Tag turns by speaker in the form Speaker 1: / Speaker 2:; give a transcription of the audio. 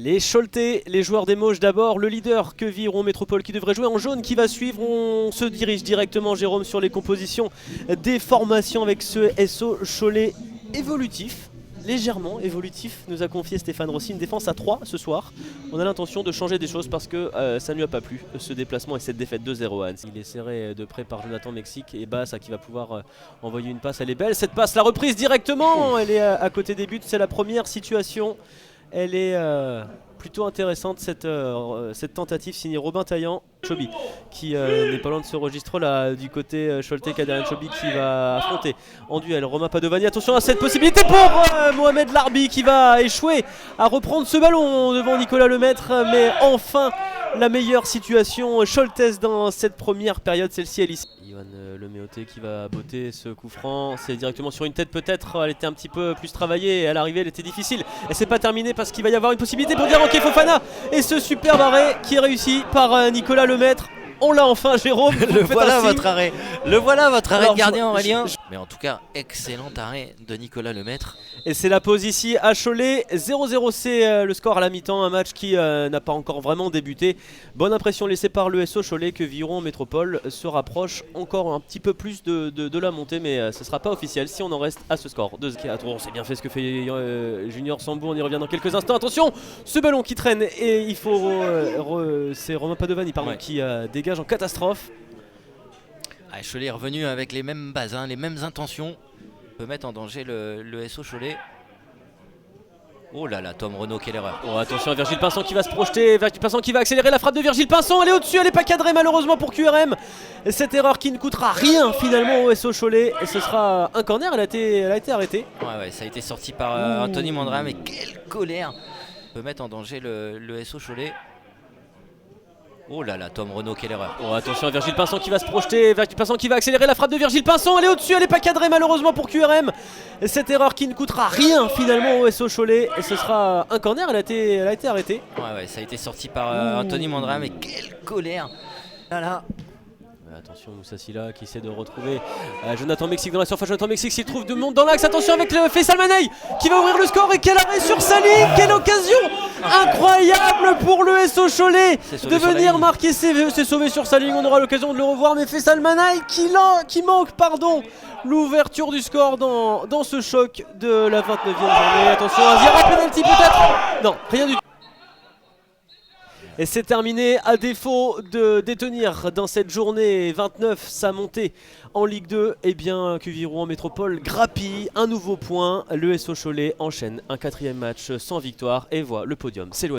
Speaker 1: Les Choletais, les joueurs des Mauges d'abord, le leader Queviron Métropole qui devrait jouer en jaune qui va suivre. On se dirige directement, Jérôme, sur les compositions des formations avec ce SO Cholet évolutif, légèrement évolutif, nous a confié Stéphane Rossi, une défense à 3 ce soir. On a l'intention de changer des choses parce que ça ne lui a pas plu, ce déplacement et cette défaite 2-0 à Annecy. Il est serré de près par Jonathan Mexique et Bassa qui va pouvoir envoyer une passe, elle est belle cette passe, la reprise directement, elle est à côté des buts, c'est la première situation. Elle est plutôt intéressante cette tentative signée Robin Taillant, Chobi qui n'est pas loin de ce registre là du côté Choletais, Kadarian Chobi qui va affronter en duel Romain Padovani. Attention à cette possibilité pour Mohamed Larbi qui va échouer à reprendre ce ballon devant Nicolas Lemaître, mais enfin la meilleure situation choletaise dans cette première période, celle-ci elle ici. Ivan Leméoté qui va botter ce coup franc, c'est directement sur une tête peut-être, elle était un petit peu plus travaillée et à l'arrivée elle était difficile. Et c'est pas terminé parce qu'il va y avoir une possibilité pour dire ok Fofana et ce superbe arrêt qui est réussi par Nicolas Lemaître. On l'a enfin Jérôme.
Speaker 2: Le voilà votre arrêt. Le voilà votre arrêt de gardien Aurélien.
Speaker 3: Mais en tout cas, excellent arrêt de Nicolas Lemaître.
Speaker 1: Et c'est la pause ici à Cholet. 0-0 c'est le score à la mi-temps. Un match qui n'a pas encore vraiment débuté. Bonne impression laissée par le SO Cholet. Queviron Métropole se rapproche encore un petit peu plus de la montée. Mais ce ne sera pas officiel si on en reste à ce score. C'est bien fait ce que fait Junior Sambou. On y revient dans quelques instants. Attention, ce ballon qui traîne. Et il faut... c'est Romain Padovani pardon, qui dégage en catastrophe.
Speaker 3: Cholet est revenu avec les mêmes bases, les mêmes intentions. Peut mettre en danger le SO Cholet. Oh là là, Tom Renaud, quelle erreur.
Speaker 1: Oh, attention à Virgile Pinson qui va se projeter, Virgile Pinson qui va accélérer la frappe de Virgile Pinson, elle est au-dessus, elle n'est pas cadrée malheureusement pour QRM. Et cette erreur qui ne coûtera rien finalement au SO Cholet, et ce sera un corner, elle a été arrêtée.
Speaker 3: Ouais, ça a été sorti par Anthony Mandra, mais quelle colère. Peut mettre en danger le SO Cholet. Oh là là, Tom Renaud, quelle erreur.
Speaker 1: Oh, attention à Virgile Pinson qui va se projeter, Virgile Pinson qui va accélérer la frappe de Virgile Pinson, elle est au-dessus, elle n'est pas cadrée malheureusement pour QRM. Et cette erreur qui ne coûtera rien finalement au SO Cholet, et ce sera un corner, elle a été arrêtée.
Speaker 3: Ouais, ça a été sorti par Anthony Mandra, mais quelle colère. Là.
Speaker 1: Attention Moussa Silla qui essaie de retrouver Jonathan Mexique dans la surface. Jonathan Mexique s'il trouve de monde dans l'axe. Attention avec le Faisal Manaï qui va ouvrir le score. Et quel arrêt sur sa ligne. Quelle occasion incroyable pour le SO Cholet de venir marquer. C'est sauvé sur sa ligne. On aura l'occasion de le revoir. Mais Faisal Manaï qui manque l'ouverture du score dans ce choc de la 29e journée. Attention un Zira penalty peut-être. Non, rien du tout. Et c'est terminé, à défaut de détenir dans cette journée 29 sa montée en Ligue 2, et bien Queviron en Métropole grappille un nouveau point. Le SO Cholet enchaîne un 4e match sans victoire et voit le podium s'éloigner.